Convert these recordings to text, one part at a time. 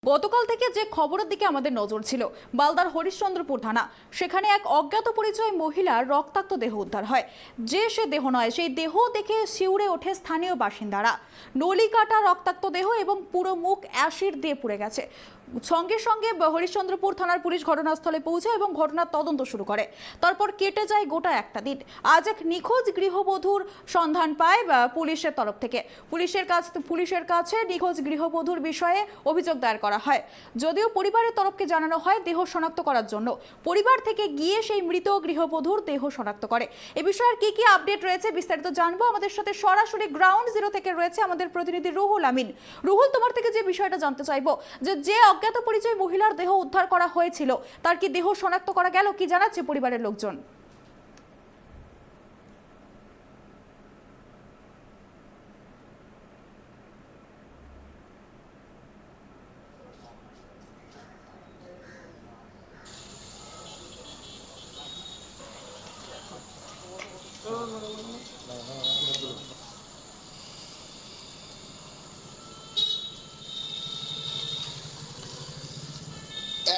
গতকাল থেকে যে খবরের দিকে আমাদের নজর ছিল, মালদার হরিশ্চন্দ্রপুর থানা, সেখানে এক অজ্ঞাত পরিচয় মহিলার রক্তাক্ত দেহ উদ্ধার হয়। সে দেহ নয়, সেই দেহ দেখে শিউরে ওঠে স্থানীয় বাসিন্দারা। নলি কাটা রক্তাক্ত দেহ এবং পুরো মুখ অ্যাসিড দিয়ে পুড়ে গেছে। সঙ্গে সঙ্গে হরিশ্চন্দ্রপুর থানার পুলিশ ঘটনাস্থলে পৌঁছায় এবং ঘটনার তদন্ত শুরু করে। তারপর কেটে যায় গোটা একটা দিন। আজ এক নিখোঁজ গৃহবধূর সন্ধান পায় পুলিশের তরফ থেকে। পুলিশের কাছে নিখোঁজ গৃহবধূর বিষয়ে অভিযোগ দায়ের করা হয়। যদিও পরিবারের তরফকে জানানো হয় দেহ শনাক্ত করার জন্য, পরিবার থেকে গিয়ে সেই মৃত গৃহবধূর দেহ শনাক্ত করে। এ বিষয়ে কি কি আপডেট রয়েছে বিস্তারিত জানবো। আমাদের সাথে সরাসরি গ্রাউন্ড জিরো থেকে রয়েছে আমাদের প্রতিনিধি রুহুল আমিন। রুহুল, তোমার থেকে যে বিষয়টা জানতে চাইবো, যে অজ্ঞাত পরিচয় মহিলার দেহ উদ্ধার করা হয়েছিল, তার কি দেহ শনাক্ত করা গেল? কি জানাচ্ছে পরিবারের লোকজন?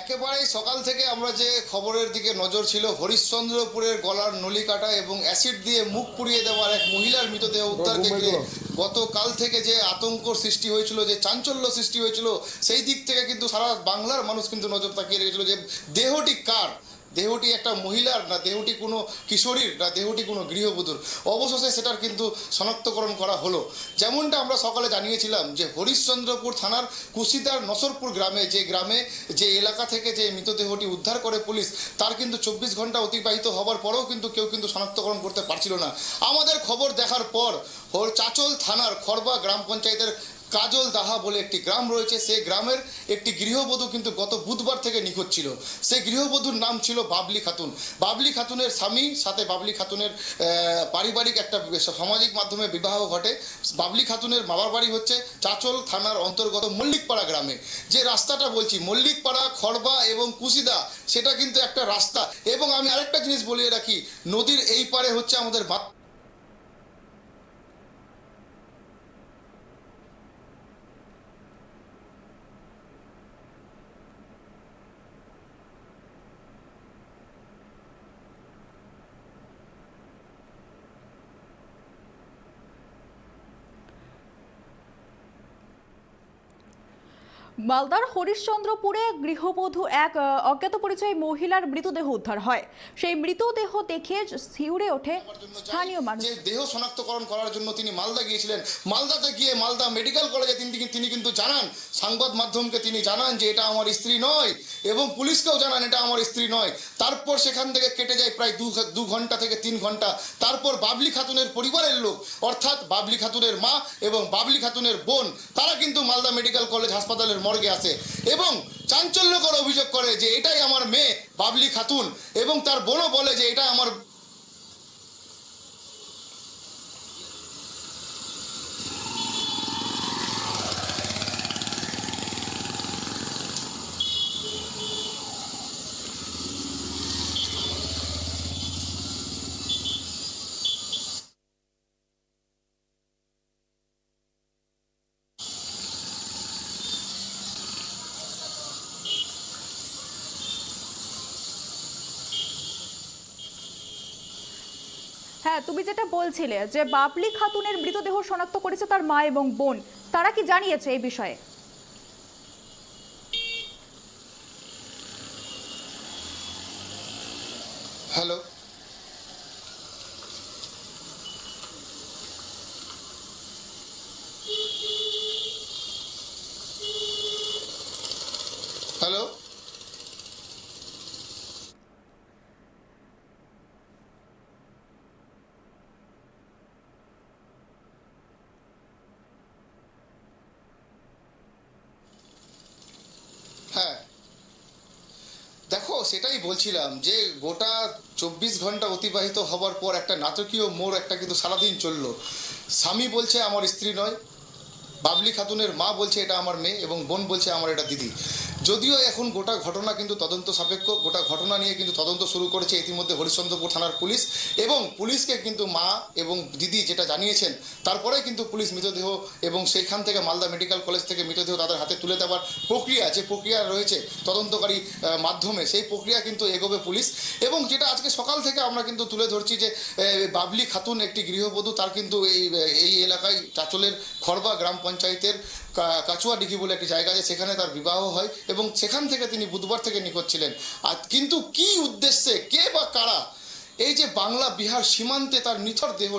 একেবারেই সকাল থেকে আমরা যে খবরের দিকে নজর ছিল, হরিশ্চন্দ্রপুরের গলার নলি কাটা এবং অ্যাসিড দিয়ে মুখ পুড়িয়ে দেওয়ার এক মহিলার মৃতদেহ উদ্ধারকে ঘিরে গতকাল থেকে যে আতঙ্ক সৃষ্টি হয়েছিল, যে চাঞ্চল্য সৃষ্টি হয়েছিল, সেই দিক থেকে কিন্তু সারা বাংলার মানুষ কিন্তু নজর তাকিয়ে রেখেছিল যে দেহটি কার, দেহটি একটা মহিলার না দেহটি কোনো কিশোরীর না দেহটি কোনো গৃহবধূর। অবশেষে সেটার কিন্তু শনাক্তকরণ করা হলো। যেমনটা আমরা সকালে জানিয়েছিলাম যে হরিশ্চন্দ্রপুর থানার কুশিদার নসরপুর গ্রামে যে এলাকা থেকে যে মৃতদেহটি উদ্ধার করে পুলিশ, তার কিন্তু 24 ঘন্টা অতিবাহিত হবার পরেও কিন্তু কেউ কিন্তু শনাক্তকরণ করতে পারছিল না। আমাদের খবর দেখার পর চাচল থানার খড়বা গ্রাম পঞ্চায়েতের কাজল দাহা বলে একটি গ্রাম রয়েছে, সেই গ্রামের একটি গৃহবধূ কিন্তু গত বুধবার থেকে নিখোঁজ ছিল। সেই গৃহবধূর নাম ছিল বাবলি খাতুন। বাবলি খাতুনের স্বামী সাথে বাবলি খাতুনের পারিবারিক একটা সামাজিক মাধ্যমে বিবাহ ঘটে। বাবলি খাতুনের বাবার বাড়ি হচ্ছে চাচল থানার অন্তর্গত মল্লিকপাড়া গ্রামে। যে রাস্তাটা বলছি, মল্লিকপাড়া, খড়বা এবং কুশিদা, সেটা কিন্তু একটা রাস্তা। এবং আমি আরেকটা জিনিস বলিয়ে রাখি, নদীর এই পারে হচ্ছে আমাদের মালদার হরিশ্চন্দ্রপুরে গৃহবধূ এক অজ্ঞাত পরিচয় মহিলার মৃতদেহ উদ্ধার হয়। সেই মৃতদেহ দেখে শিউরে ওঠে স্থানীয় মানুষ। দেহ শনাক্তকরণ করার জন্য তিনি মালদা গিয়েছিলেন। মালদাতে গিয়ে মালদা মেডিকেল কলেজে তিনি কিন্তু জানান, সংবাদ মাধ্যমকে তিনি জানান যে এটা আমার স্ত্রী নয়, এবং পুলিশকেও জানান এটা আমার স্ত্রী নয়। তারপর সেখান থেকে কেটে যায় প্রায় 2 ঘন্টা থেকে 3 ঘন্টা। তারপর বাবলি খাতুনের পরিবারের লোক, অর্থাৎ বাবলি খাতুনের মা এবং বাবলি খাতুনের বোন, তারা কিন্তু মালদা মেডিকেল কলেজ হাসপাতালের মর্গে আসে এবং চাঞ্চল্যকর অভিযোগ করে যে এটাই আমার মেয়ে বাবলি খাতুন, এবং তার বোনও বলে যে এটা আমার। হ্যাঁ, তুমি যেটা বলছিলে যে বাবলি খাতুনের মৃতদেহ শনাক্ত করেছে তার মা এবং বোন, তারা কি জানিয়েছে এই বিষয়ে? হ্যালো, হ্যালো, হ্যাঁ দেখো, সেটাই বলছিলাম যে গোটা 24 ঘন্টা অতিবাহিত হবার পর একটা নাটকীয় মোড় একটা কিন্তু সারাদিন চললো। স্বামী বলছে আমার স্ত্রী নয়, বাবলি খাতুনের মা বলছে এটা আমার মেয়ে, এবং বোন বলছে আমার এটা দিদি। যদিও এখন গোটা ঘটনা কিন্তু তদন্ত সাপেক্ষ, গোটা ঘটনা নিয়ে কিন্তু তদন্ত শুরু করেছে ইতিমধ্যে হরিশ্চন্দ্রপুর থানার পুলিশ, এবং পুলিশকে কিন্তু মা এবং দিদি যেটা জানিয়েছেন তারপরে কিন্তু পুলিশ মৃতদেহ এবং সেইখান থেকে মালদা মেডিকেল কলেজ থেকে মৃতদেহ তাদের হাতে তুলে দেওয়ার প্রক্রিয়া, যে প্রক্রিয়া রয়েছে তদন্তকারী মাধ্যমে, সেই প্রক্রিয়া কিন্তু এগোবে পুলিশ। এবং যেটা আজকে সকাল থেকে আমরা কিন্তু তুলে ধরছি যে বাবলি খাতুন একটি গৃহবধূ, তার কিন্তু এই এলাকায় চাঁচলের খড়বা গ্রাম পঞ্চায়েতের কাচুয়াডিঘি বলে একটি জায়গা আছে, সেখানে তার বিবাহ হয় এবং সেখান থেকে তিনি বুধবার থেকে নিখোঁজ ছিলেন। আর কিন্তু কি উদ্দেশ্যে, কে বা কারা এই যে বাংলা বিহার সীমান্তে তার নিথর দেহ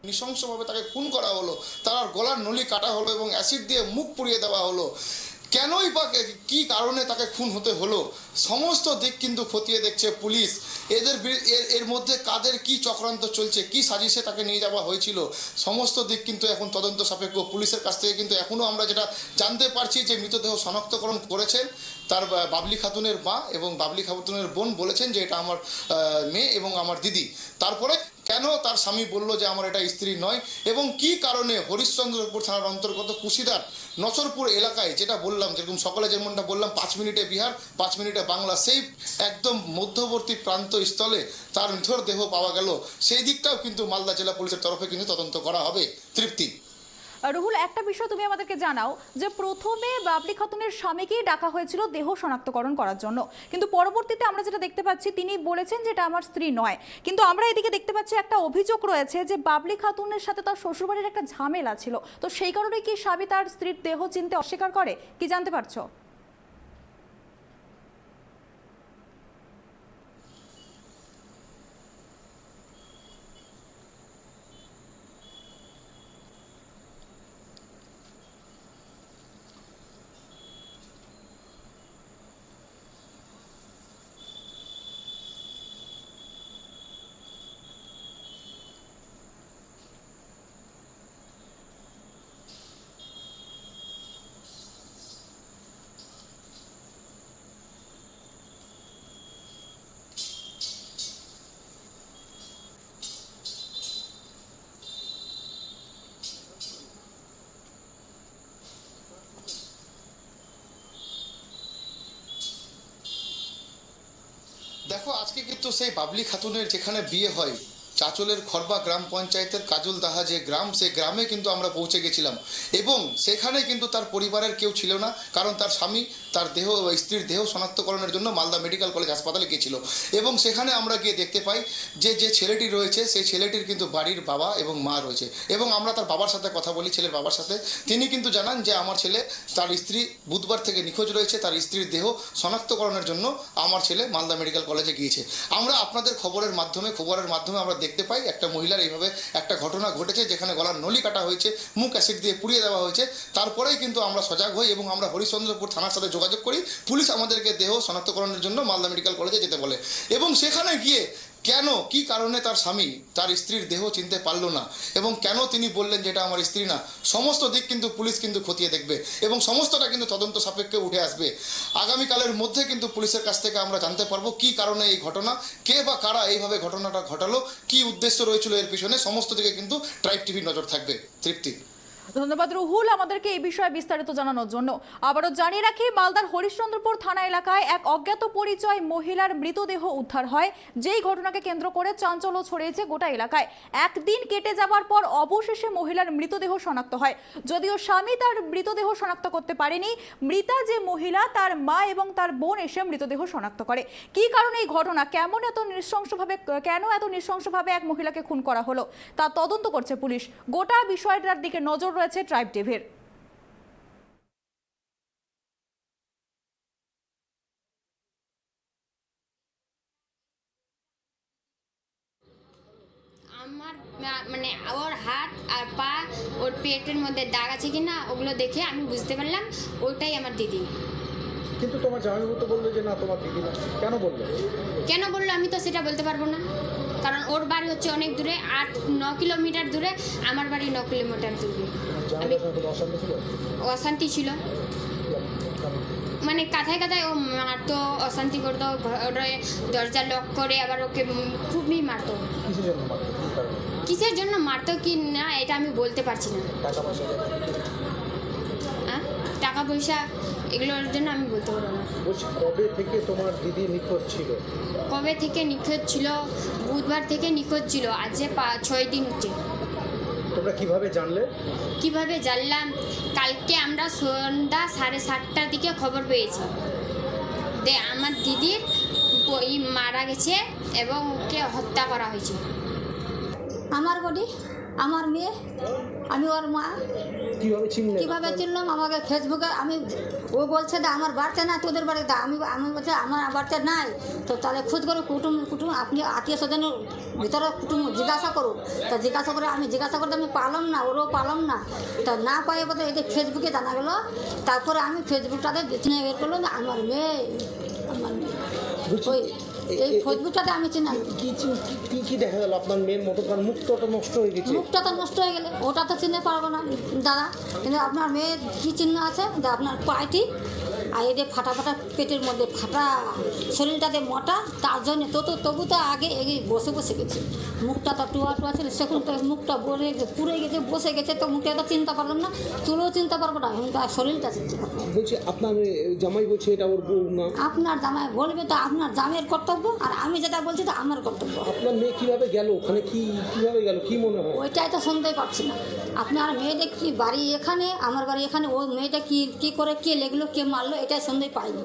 নৃশংসভাবে তাকে খুন করা হলো, তার গলার নলি কাটা হলো এবং অ্যাসিড দিয়ে মুখ পুড়িয়ে দেওয়া হলো, কেনই বা কী কারণে তাকে খুন হতে হলো, সমস্ত দিক কিন্তু খতিয়ে দেখছে পুলিশ। এর মধ্যে কাদের কি চক্রান্ত চলছে, কি সাজিশে তাকে নিয়ে যাওয়া হয়েছিল, সমস্ত দিক কিন্তু এখন তদন্ত সাপেক্ষ। পুলিশের কাছ থেকে কিন্তু এখনও আমরা যেটা জানতে পারছি যে মৃতদেহ শনাক্তকরণ করেছেন তার বাবলি খাতুনের মা, এবং বাবলি খাতুনের বোন বলেছেন যে এটা আমার মেয়ে এবং আমার দিদি। তারপরে কেন তার স্বামী বলল যে আমার এটা স্ত্রী নয়, এবং কি কারণে হরিশ্চন্দ্রপুর থানার অন্তর্গত কুশিদার নচরপুর এলাকায়, যেটা বললাম যেরকম সকালে যেমনটা বললাম 5 মিনিটে বিহার 5 মিনিটে বাংলা, সেই একদম মধ্যবর্তী প্রান্ত স্থলে তার নিথর দেহ পাওয়া গেল, সেই দিকটাও কিন্তু মালদা জেলা পুলিশের তরফে কিন্তু তদন্ত করা হবে। তৃপ্তি। রুহুল, একটা বিষয় তুমি আমাদেরকে জানাও যে প্রথমে বাবলি খাতুনের স্বামীকেই ডাকা হয়েছিল দেহ শনাক্তকরণ করার জন্য, কিন্তু পরবর্তীতে আমরা যেটা দেখতে পাচ্ছি তিনি বলেছেন যে এটা আমার স্ত্রী নয়। কিন্তু আমরা এদিকে দেখতে পাচ্ছি একটা অভিযোগ রয়েছে যে বাবলি খাতুনের সাথে তার শ্বশুরবাড়ির একটা ঝামেলা ছিল, তো সেই কারণে কি স্বামী তার স্ত্রীর দেহ চিনতে অস্বীকার করে, কি জানতে পারছো? দেখো, আজকে কিন্তু সেই বাবলি খাতুনের যেখানে বিয়ে হয় চাঁচলের খড়বা গ্রাম পঞ্চায়েতের কাজলদাহা যে গ্রাম, সেই গ্রামে কিন্তু আমরা পৌঁছে গেছিলাম, এবং সেখানে কিন্তু তার পরিবারের কেউ ছিল না, কারণ তার স্বামী তার স্ত্রীর দেহ শনাক্তকরণের জন্য মালদা মেডিকেল কলেজ হাসপাতালে গিয়েছিল। এবং সেখানে আমরা গিয়ে দেখতে পাই যে ছেলেটি রয়েছে সেই ছেলেটির কিন্তু বাড়ির বাবা এবং মা রয়েছে, এবং আমরা তার বাবার সাথে কথা বলি, ছেলের বাবার সাথে। তিনি কিন্তু জানান যে আমার ছেলে, তার স্ত্রী বুধবার থেকে নিখোঁজ রয়েছে, তার স্ত্রীর দেহ শনাক্তকরণের জন্য আমার ছেলে মালদা মেডিকেল কলেজে গিয়েছে। আমরা আপনাদের খবরের মাধ্যমে আমরা দেখতে পাই একটা মহিলার এইভাবে একটা ঘটনা ঘটেছে, যেখানে গলার নলি কাটা হয়েছে, মুখ অ্যাসিড দিয়ে পুড়িয়ে দেওয়া হয়েছে। তারপরেই কিন্তু আমরা সজাগ হই এবং আমরা হরিশ্চন্দ্রপুর থানার সাথে যোগাযোগ করি। পুলিশ আমাদেরকে দেহ শনাক্তকরণের জন্য মালদা মেডিকেল কলেজে যেতে বলে, এবং সেখানে গিয়ে কেন, কি কারণে তার স্বামী তার স্ত্রীর দেহ চিনতে পারল না এবং কেন তিনি বললেন যে এটা আমার স্ত্রী না, সমস্ত দিক কিন্তু পুলিশ কিন্তু খতিয়ে দেখবে এবং সমস্তটা কিন্তু তদন্ত সাপেক্ষে উঠে আসবে। আগামীকালের মধ্যে কিন্তু পুলিশের কাছ থেকে আমরা জানতে পারবো কি কারণে এই ঘটনা, কে বা কারা এইভাবে ঘটনাটা ঘটালো, কি উদ্দেশ্য রয়েছিল এর পিছনে, সমস্ত দিকে কিন্তু ট্রাইব টিভি নজর থাকবে। তৃপ্তি। ধন্যবাদ রুহুল আমাদেরকে এই বিষয়ে বিস্তারিত জানানোর জন্য। আবারও জানিয়ে রাখি, মালদার হরিশ্চন্দ্রপুর থানা এলাকায় এক অজ্ঞাত পরিচয় মহিলার মৃতদেহ উদ্ধার হয়, যেই ঘটনাকে কেন্দ্র করে চাঞ্চল্য ছড়িয়েছে গোটা এলাকায়। একদিন কেটে যাবার পর অবশেষে মহিলার মৃতদেহ শনাক্ত হয়। যদিও স্বামী তার মৃতদেহ শনাক্ত করতে পারেনি, মৃতা যে মহিলা তার মা এবং তার বোন এসে মৃতদেহ শনাক্ত করে। কি কারণে এই ঘটনা, কেন এত নৃশংসভাবে এক মহিলাকে খুন করা হলো তা তদন্ত করছে পুলিশ। গোটা বিষয়টার দিকে নজর রয়েছে ট্রাইব টিভির। আমার মানে ওর হাত আর পা, ওর পেটের মধ্যে দাগ আছে কিনা ওগুলো দেখে আমি বুঝতে পারলাম ওইটাই আমার দিদি। কিন্তু তোমার জামাইবাবু তো বললো যে না তোমার দিদি না, কেন বললো আমি তো সেটা বলতে পারবো না। কারণ ওর বাড়ি হচ্ছে অনেক দূরে, 8-9 কিলোমিটার দূরে, আমার বাড়ি 9 কিলোমিটার দূরে। আমি অশান্তি ছিল, মানে কাথায় কাথায় ও মারতো, অশান্তি করতো, ঘরে দরজা লক করে আবার ওকে খুবই মারতো। কিসের জন্য মারতো কি না এটা আমি বলতে পারছি না। হ্যাঁ, টাকা পয়সা এগুলোর জন্য আমি বলতে পারবো না। কবে থেকে তোমার দিদি নিখোঁজ ছিল? কবে থেকে নিখোঁজ ছিল? বুধবার থেকে নিখোঁজ ছিল, আজকে 6 দিন হচ্ছে। তোমরা কিভাবে জানলে? কিভাবে জানলাম, কালকে আমরা সন্ধ্যা 7:30টার দিকে খবর পেয়েছি যে আমার দিদির মারা গেছে এবং ওকে হত্যা করা হয়েছে। আমার বডি, আমার মেয়ে, আমি ওর মা। কিভাবে চিনলে? কীভাবে চিনলাম? আমাকে ফেসবুকে ও বলছে যে আমার বাড়িতে না, তোদের বাড়িতে। আমি বলছি আমার বাড়িতে নাই, তো তাহলে খোঁজ করো, কুটুম আপনি আত্মীয় স্বজনের ভিতরে কুটুম জিজ্ঞাসা করো। তা জিজ্ঞাসা করে আমি পালাম না, ওরও পালাম না। তা না পাই বলতে এদের ফেসবুকে জানা গেলো। তারপরে আমি ফেসবুকটাতে চিনে বের করলো যে আমার মেয়ে। ওই এই ফেসবুকটাতে আমি চিনাম। কি দেখা গেল? আপনার মেয়ের মতো কারণ মুখটা তো নষ্ট হয়ে গেছে। মুখটা তো নষ্ট হয়ে গেলে ওটা তো চিনতে পারবো না দাদা, কিন্তু আপনার মেয়ের কী চিহ্ন আছে? যে আপনার পায়টি আর এদের ফাটা ফাটা, পেটের মধ্যে ফাটা, শরীরটাতে মোটা, তার জন্য তবু তো আগে এগিয়ে বসে গেছে। মুখটা তো টুয়া ছিল, সেখান তো মুখটা পুড়ে গেছে, বসে গেছে, তো মুখটা তো চিনতে পারলাম না, চুলও চিনতে পারবো না, তার শরীরটা চিনতে পারবো। বলছি আপনার জামাই বলছে এটা ওর বউ না। আপনার জামাই বলবে তো আপনার জামাইয়ের কর্তব্য, আর আমি যেটা বলছি তো আমার কর্তব্য। আপনার মেয়ে কিভাবে গেল ওখানে? কিভাবে গেল কি মনে হয়? ওইটাই তো শুনতেই পারছি না। আপনার মেয়েটা কি বাড়ি এখানে, আমার বাড়ি এখানে, ও মেয়েটা কি করে কে লেগলো, কে মারলো, এটাই শুনতেই পাইনি।